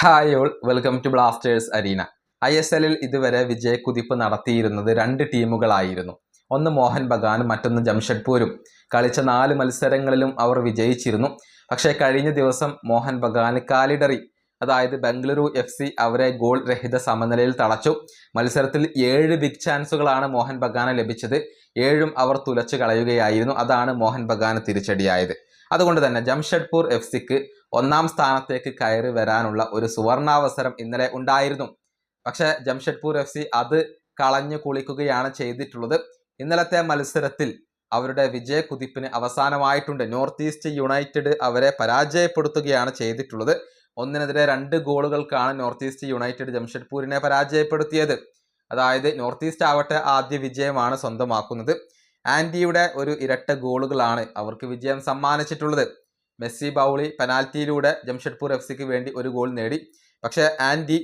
Hi all, welcome to Blasters arena. ISLൽ ഇതുവരെ വിജയക്കുതിപ്പ് നടത്തിയിരുന്നത് രണ്ട് ടീമുകളായിരുന്നു. ഒന്ന് മോഹൻ ബഗാനും മറ്റൊന്ന് ജംഷഡ്പൂരും. കളിച്ച 4 മത്സരങ്ങളിലും അവർ വിജയിച്ചിരുന്നു. പക്ഷേ കഴിഞ്ഞ ദിവസം മോഹൻ ബഗാന് കാലിടറി, അതായത് ബംഗളൂരു FC അവരെ ഗോൾ രഹിത സമനിലയിൽ തളച്ചു. മത്സരത്തിൽ 7 ബിഗ് ചാൻസുകളാണ് മോഹൻ ബഗാന് ലഭിച്ചത്. 7ഉം അവർ തുലച്ചു കളയുകയായിരുന്നു. അതാണ് മോഹൻ ബഗാന് തിരിച്ചടിയായത്. അതുകൊണ്ട് തന്നെ ജംഷഡ്പൂർ FCക്ക് ഒന്നാം സ്ഥാനത്തേക്ക് കയറി വരാനുള്ള ഒരു സുവർണാവസരം ഇന്നലെ ഉണ്ടായിരുന്നു. പക്ഷേ ജംഷഡ്പൂർ FC അത് കളഞ്ഞു കുളിക്കുകയാണ് ചെയ്തിട്ടുള്ളത്. ഇന്നലത്തെ മത്സരത്തിൽ അവരുടെ വിജയക്കുതിപ്പിന് അവസാനമായിട്ടുണ്ട്. നോർത്ത് ഈസ്റ്റ് യുണൈറ്റഡ് അവരെ പരാജയപ്പെടുത്തുകയാണ് ചെയ്തിട്ടുള്ളത്. 1-നെതിരെ 2 ഗോളുകൾക്കാണ് നോർത്ത് ഈസ്റ്റ് യുണൈറ്റഡ് ജംഷഡ്പൂരിനെ പരാജയപ്പെടുത്തിയത്. അതായത് നോർത്ത് ഈസ്റ്റ് ആവട്ടെ ആദ്യ വിജയമാണ് സ്വന്തമാക്കുന്നത്. ആൻഡിയുടെ ഒരു ഇരട്ട ഗോളുകളാണ് അവർക്ക് വിജയം സമ്മാനിച്ചിട്ടുള്ളത്. മെസ്സി ബൗളി പെനാൽറ്റിയിലൂടെ ജംഷഡ്പൂർ FCക്ക് വേണ്ടി ഒരു ഗോൾ നേടി. പക്ഷേ ആൻഡി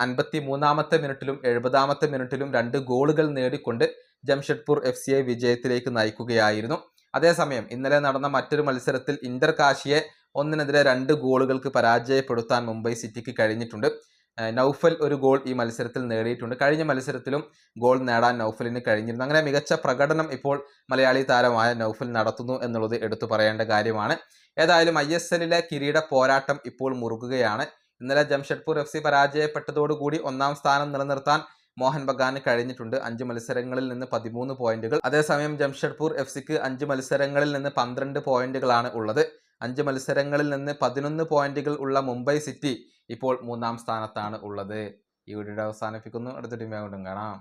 53-ാമത്തെ മിനിറ്റിലും 70-ാമത്തെ മിനിറ്റിലും 2 ഗോളുകൾ നേടിക്കൊണ്ട് ജംഷഡ്പൂർ FCയെ വിജയത്തിലേക്ക് നയിക്കുകയായിരുന്നു. അതേസമയം ഇന്നലെ നടന്ന മറ്റൊരു മത്സരത്തിൽ ഇന്റർ കാശിയെ 1-നെതിരെ 2 ഗോളുകൾക്ക് പരാജയപ്പെടുത്താൻ മുംബൈ സിറ്റിക്ക് കഴിഞ്ഞിട്ടുണ്ട്. നൗഫൽ ഒരു ഗോൾ ഈ മത്സരത്തിൽ നേടിയിട്ടുണ്ട്. കഴിഞ്ഞ മത്സരത്തിലും ഗോൾ നേടാൻ നൗഫലിന് കഴിഞ്ഞിരുന്നു. അങ്ങനെ മികച്ച പ്രകടനം ഇപ്പോൾ മലയാളി താരമായ നൗഫൽ നടത്തുന്നു എന്നുള്ളത് എടുത്തു പറയേണ്ട കാര്യമാണ്. ഏതായാലും ISLലെ കിരീട പോരാട്ടം ഇപ്പോൾ മുറുകുകയാണ്. ഇന്നലെ ജംഷഡ്പൂർ FC പരാജയപ്പെട്ടതോടുകൂടി ഒന്നാം സ്ഥാനം നിലനിർത്താൻ മോഹൻ ബഗാന് കഴിഞ്ഞിട്ടുണ്ട്. 5 മത്സരങ്ങളിൽ നിന്ന് 13 പോയിന്റുകൾ. അതേസമയം ജംഷഡ്പൂർ FCക്ക് 5 മത്സരങ്ങളിൽ നിന്ന് 12 പോയിന്റുകളാണ് ഉള്ളത്. 5 മത്സരങ്ങളിൽ നിന്ന് 11 പോയിന്റുകൾ ഉള്ള മുംബൈ സിറ്റി ഇപ്പോൾ 3-ാം സ്ഥാനത്താണ് ഉള്ളത്. ഈ വീഡിയോ അവസാനിപ്പിക്കുന്നു. അടുത്ത ടീം കാണാം.